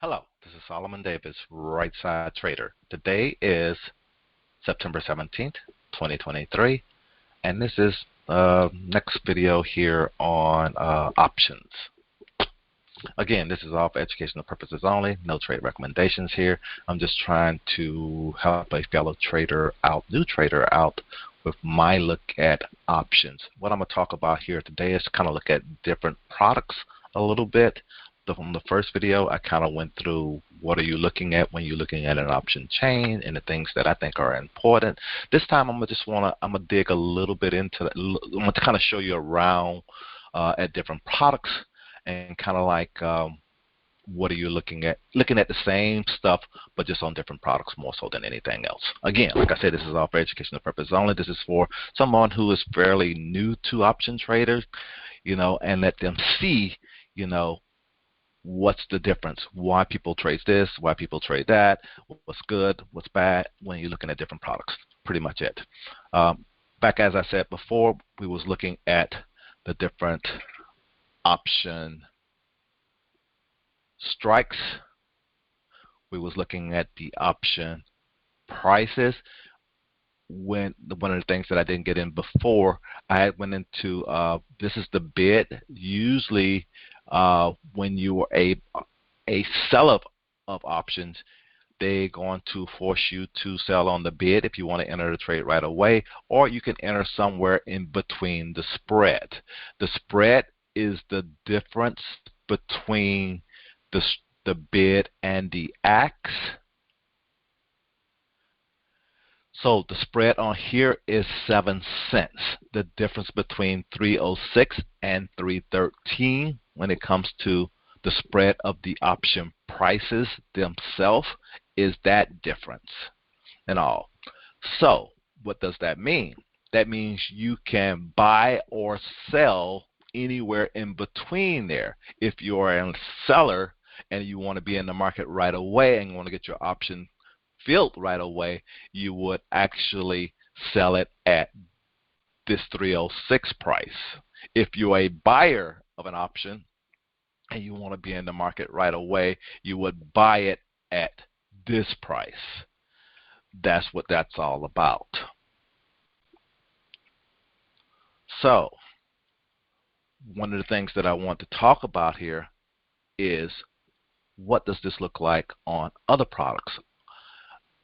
Hello, this is Solomon Davis, Right Side Trader. Today is September 17th, 2023, and this is next video here on options. Again, this is all for educational purposes only, no trade recommendations here. I'm just trying to help a fellow trader out, new trader out, with my look at options. What I'm going to talk about here today is kind of look at different products a little bit. From the first video, I kind of went through what are you looking at when you're looking at an option chain and the things that I think are important. This time, I'm gonna dig a little bit into that. I'm gonna kind of show you around at different products and kind of like what are you looking at? Looking at the same stuff, but just on different products more so than anything else. Again, like I said, this is all for educational purposes only. This is for someone who is fairly new to option traders, and let them see, what's the difference, why people trade this, why people trade that, what's good, what's bad when you're looking at different products. Pretty much it. Back as I said before, we was looking at the different option strikes. We was looking at the option prices. One of the things that I didn't get in before, I had went into this is the bid. Usually when you are a seller of options, they're going to force you to sell on the bid if you want to enter the trade right away, or you can enter somewhere in between the spread. The spread is the difference between the bid and the ask. So the spread on here is 7 cents. The difference between 306 and 313 when it comes to the spread of the option prices themselves is that difference and all. So what does that mean? That means you can buy or sell anywhere in between there. If you're a seller and you want to be in the market right away and you want to get your option filled right away, you would actually sell it at this 306 price. If you're a buyer of an option and you want to be in the market right away, you would buy it at this price. That's what that's all about. So one of the things that I want to talk about here is what does this look like on other products?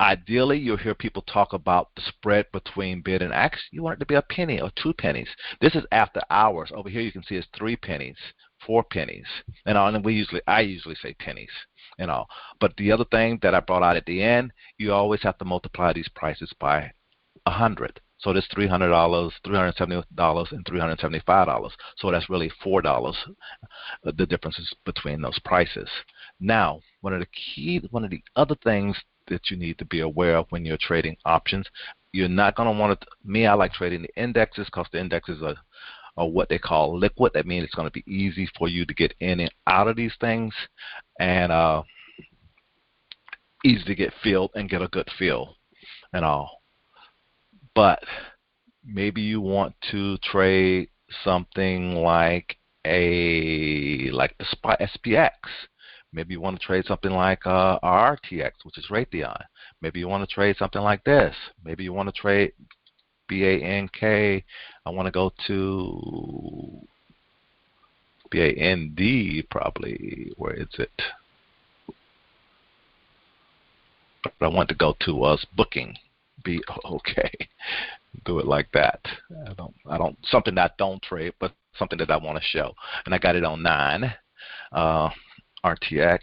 Ideally, you'll hear people talk about the spread between bid and ask. You want it to be a penny or 2 pennies. This is after hours. Over here, you can see it's 3 pennies, 4 pennies, and I usually say pennies, and all. But the other thing that I brought out at the end, you always have to multiply these prices by 100. So there's $300, $370, and $375. So that's really $4. The differences between those prices. Now, one of the other things that you need to be aware of when you're trading options, you're not going to want to. I like trading the indexes because the indexes are what they call liquid. That means it's going to be easy for you to get in and out of these things, and easy to get filled and get a good feel and all. But maybe you want to trade something like the SPY SPX. Maybe you want to trade something like RTX, which is Raytheon. Maybe you want to trade something like this. Maybe you want to trade BANK. I want to go to BAND probably. Where is it? But I want to go to booking. Okay. Do it like that. I don't something that I don't trade, but something that I want to show. And I got it on 9. RTX.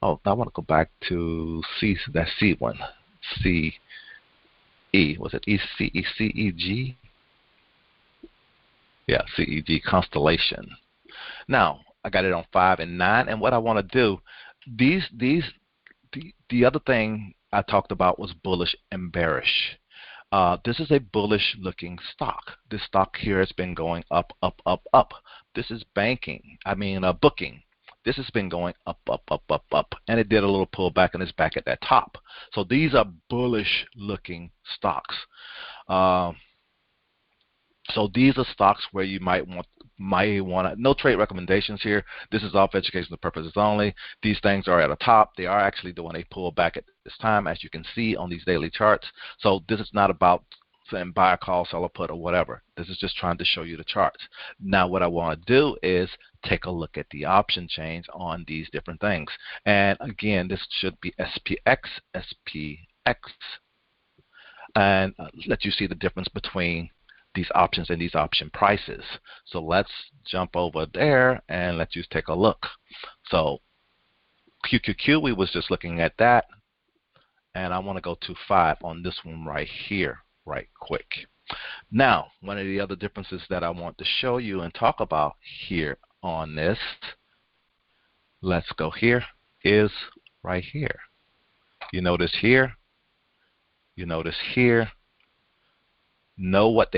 Oh, I want to go back to that C one. CE. Was it CEG? Yeah, CEG Constellation. Now, I got it on 5 and 9, and what I want to do, the other thing I talked about was bullish and bearish. This is a bullish looking stock. This stock here has been going up, up, up, up. This is booking. This has been going up, up, up, up, up, and it did a little pullback and it's back at that top. So these are bullish looking stocks. So these are stocks where you might want might want to, no trade recommendations here. This is all for educational purposes only. These things are at the top. They are actually doing a pullback at this time, as you can see on these daily charts. So this is not about saying buy a call, sell a put, or whatever. This is just trying to show you the charts. Now what I want to do is take a look at the option chains on these different things. And again, this should be SPX, SPX, and let you see the difference between these options and these option prices. So let's jump over there and let you take a look. So QQQ, we was just looking at that, and I want to go to 5 on this one right here, right quick. Now, one of the other differences that I want to show you and talk about here on this, let's go here, is right here. You notice here, you notice here, know what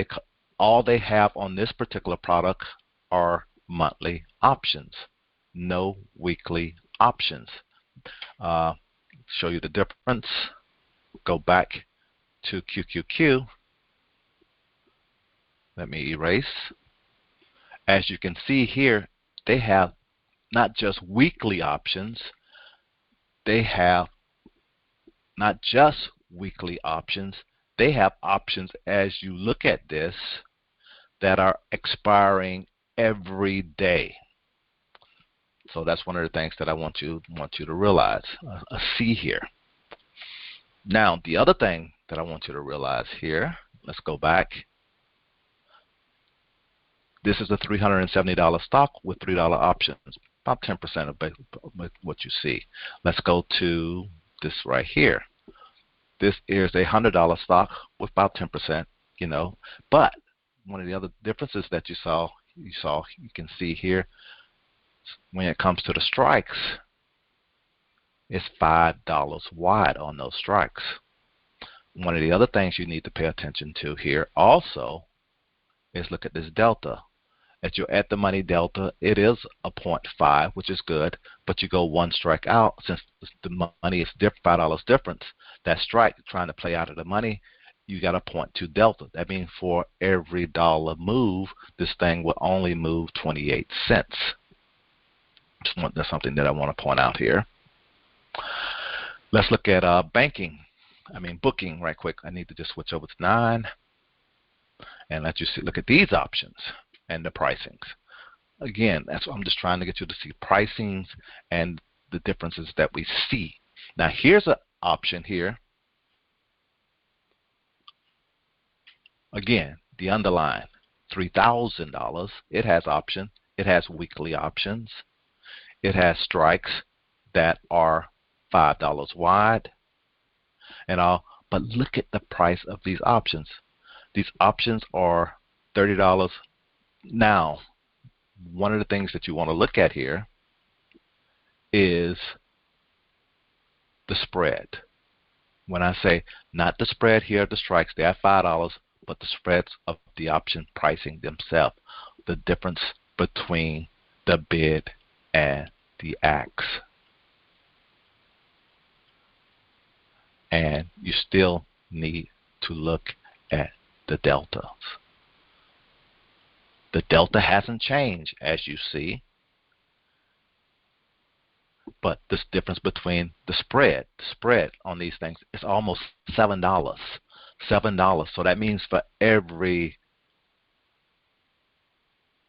all they have on this particular product are monthly options, no weekly options. Show you the difference. Go back to QQQ. Let me erase. As you can see here, they have not just weekly options, they have not just weekly options, they have options as you look at this that are expiring every day. So that's one of the things that I want you to realize, see here. Now, the other thing that I want you to realize here, let's go back. This is a $370 stock with $3 options, about 10% of what you see. Let's go to this right here. This is a $100 stock with about 10%, you know. But one of the other differences that you can see here, when it comes to the strikes, it's $5 wide on those strikes. One of the other things you need to pay attention to here also is look at this delta. At your at the money delta, it is a 0.5, which is good, but you go one strike out. Since the money is $5 difference, that strike trying to play out of the money, you got a 0.2 delta. That means for every dollar move, this thing will only move 28 cents. That's something that I want to point out here. Let's look at booking right quick. I need to just switch over to 9 and let you look at these options and the pricings. Again, I'm just trying to get you to see pricings and the differences that we see. Now here's an option here. Again, the underline, $3,000. It has option. It has weekly options. It has strikes that are $5 wide and all. But look at the price of these options. These options are $30. Now, one of the things that you want to look at here is the spread. When I say not the spread here, the strikes, they are $5, but the spreads of the option pricing themselves, the difference between the bid and the ask. And you still need to look at the deltas. The delta hasn't changed, as you see, but this difference between the spread on these things is almost $7. $7. So that means for every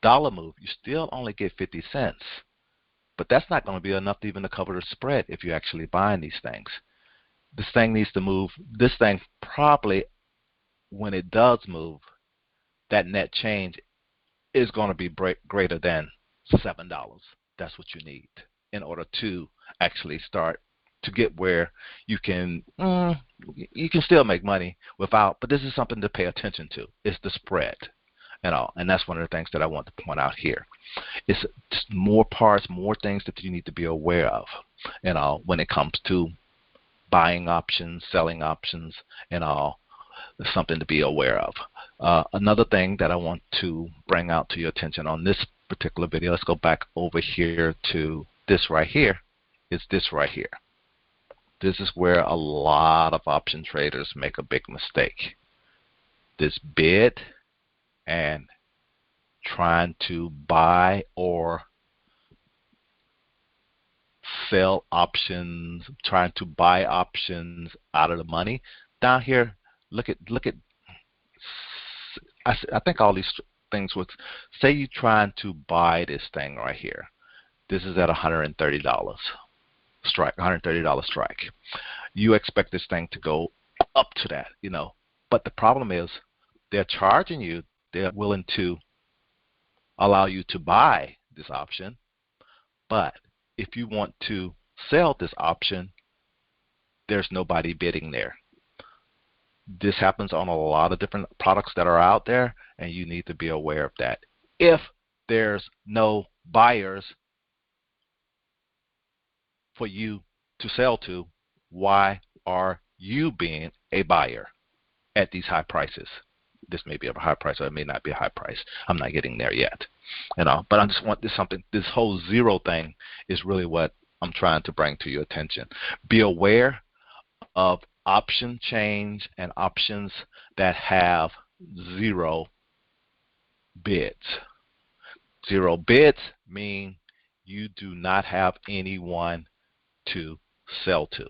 dollar move, you still only get 50 cents. But that's not going to be enough to even to cover the spread if you're actually buying these things. This thing needs to move. This thing probably, when it does move, that net change is going to be greater than $7. That's what you need in order to actually start to get where you can still make money without, but this is something to pay attention to. It's the spread and all, and that's one of the things that I want to point out here. It's just more parts, more things that you need to be aware of and all when it comes to buying options, selling options and all. There's something to be aware of. Another thing that I want to bring out to your attention on this particular video, let's go back over here to this right here, is this right here. This is where a lot of option traders make a big mistake. This bid and trying to buy or sell options, trying to buy options out of the money. Down here, look at. I think all these things would say you're trying to buy this thing right here. This is at $130 strike, $130 strike. You expect this thing to go up to that, But the problem is they're charging you. They're willing to allow you to buy this option, but if you want to sell this option, there's nobody bidding there. This happens on a lot of different products that are out there, and you need to be aware of that. If there's no buyers for you to sell to, why are you being a buyer at these high prices? This may be a high price or it may not be a high price. I'm not getting there yet. But I just want this whole zero thing is really what I'm trying to bring to your attention. Be aware of option change and options that have zero bids. Zero bids mean you do not have anyone to sell to.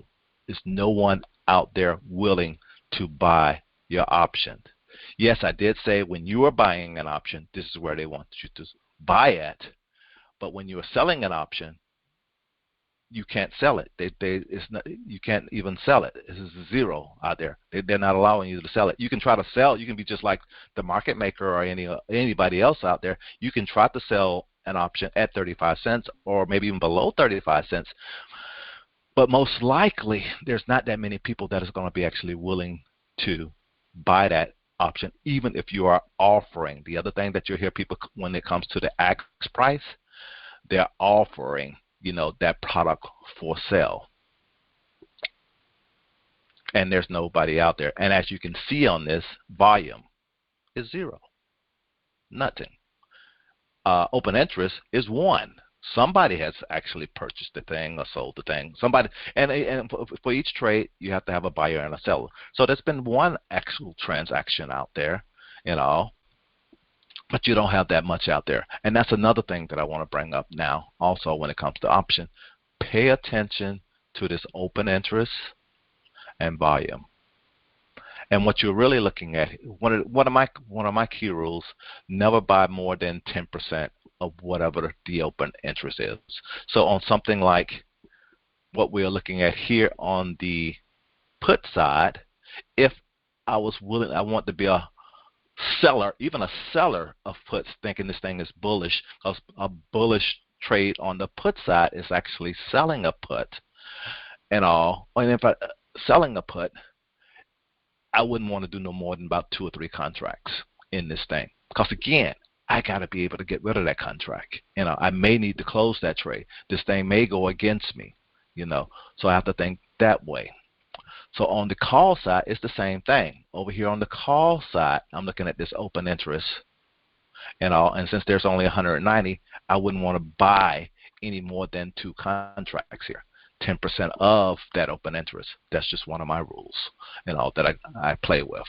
There's no one out there willing to buy your option. Yes, I did say when you are buying an option, this is where they want you to buy it. But when you are selling an option, you can't sell it. You can't even sell it. This is zero out there. They're not allowing you to sell it. You can try to sell. You can be just like the market maker or anybody else out there. You can try to sell an option at 35 cents or maybe even below 35 cents. But most likely, there's not that many people that is going to be actually willing to buy that option, even if you are offering. The other thing that you'll hear people, when it comes to the ask price, they're offering, that product for sale. And there's nobody out there. And as you can see on this, volume is zero. Nothing. Open interest is 1. Somebody has actually purchased the thing or sold the thing. Somebody, and for each trade, you have to have a buyer and a seller. So there's been one actual transaction out there, but you don't have that much out there. And that's another thing that I want to bring up now also when it comes to option. Pay attention to this open interest and volume. And what you're really looking at, one of my key rules, never buy more than 10% of whatever the open interest is. So on something like what we're looking at here on the put side, if I want to be a seller, even a seller of puts, thinking this thing is bullish, because a bullish trade on the put side is actually selling a put and all. And if selling a put, I wouldn't want to do no more than about 2 or 3 contracts in this thing. Because again, I got to be able to get rid of that contract. I may need to close that trade. This thing may go against me, So I have to think that way. So on the call side, it's the same thing. Over here on the call side, I'm looking at this open interest and since there's only 190, I wouldn't want to buy any more than 2 contracts here. 10% of that open interest. That's just one of my rules, that I play with.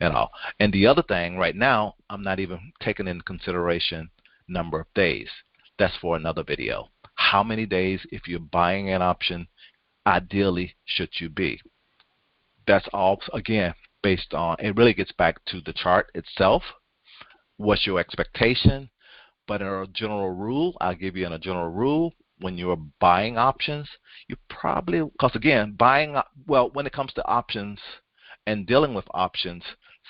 And the other thing right now, I'm not even taking into consideration number of days. That's for another video. How many days, if you're buying an option, ideally should you be? That's all, again, based on, it really gets back to the chart itself. What's your expectation? But in a general rule, I'll give you a general rule. When you're buying options, you probably, because again, when it comes to options and dealing with options,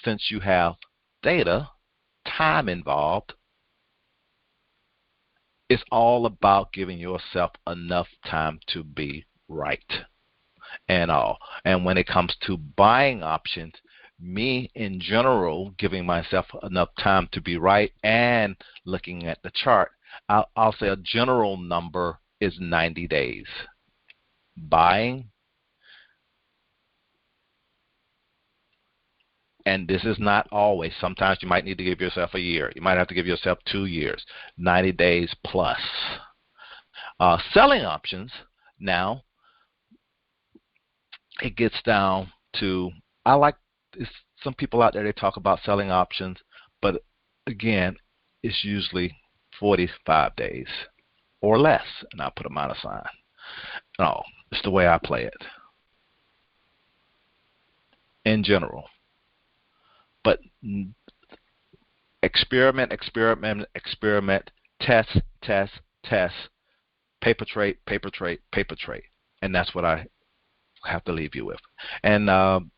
since you have data, time involved, it's all about giving yourself enough time to be right and all. And when it comes to buying options, me in general, giving myself enough time to be right and looking at the chart, I'll say a general number is 90 days. Buying, and this is not always. Sometimes you might need to give yourself a year. You might have to give yourself 2 years, 90 days plus. Selling options, now, it gets down to, some people out there, they talk about selling options, but again, it's usually 45 days or less, and I put a minus sign. No, it's the way I play it in general. But experiment, experiment, experiment, test, test, test, paper trade, paper trade, paper trade. And that's what I have to leave you with. And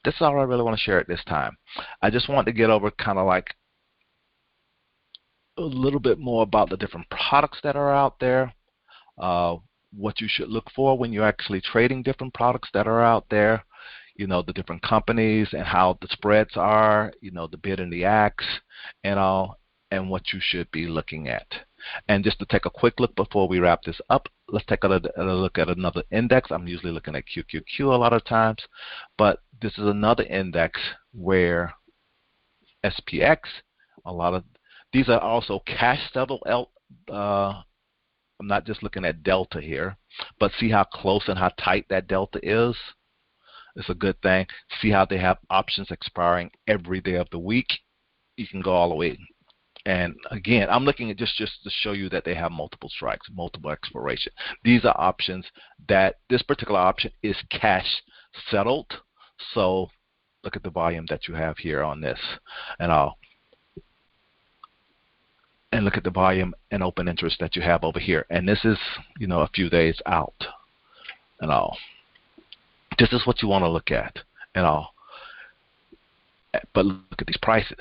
this is all I really want to share at this time. I just want to get over kind of like a little bit more about the different products that are out there, what you should look for when you're actually trading different products that are out there, you know, the different companies and how the spreads are, you know, the bid and the ask and all, and what you should be looking at. And just to take a quick look before we wrap this up, let's take a look at another index. I'm usually looking at QQQ a lot of times, but this is another index where SPX, a lot of these are also cash settled. I'm not just looking at delta here, but see how close and how tight that delta is. It's a good thing. See how they have options expiring every day of the week. You can go all the way. And again, I'm looking at just to show you that they have multiple strikes, multiple expiration. These are options that this particular option is cash settled. So look at the volume that you have here on this, and look at the volume and open interest that you have over here. And this is, you know, a few days out, and all. This is what you want to look at, and all. But look at these prices.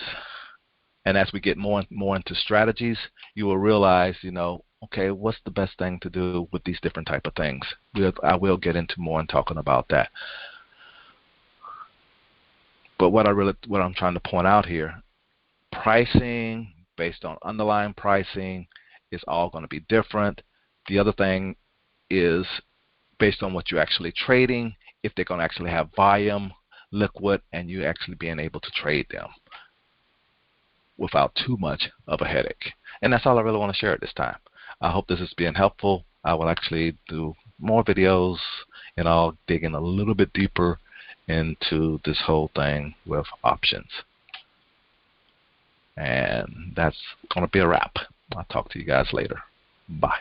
And as we get more and more into strategies, you will realize, you know, okay, what's the best thing to do with these different type of things? I will get into more and talking about that. But what I'm trying to point out here, pricing based on underlying pricing is all going to be different. The other thing is based on what you're actually trading, if they're going to actually have volume, liquid, and you actually being able to trade them without too much of a headache. And that's all I really want to share at this time. I hope this has been helpful. I will actually do more videos, and I'll dig in a little bit deeper into this whole thing with options. And that's going to be a wrap. I'll talk to you guys later. Bye.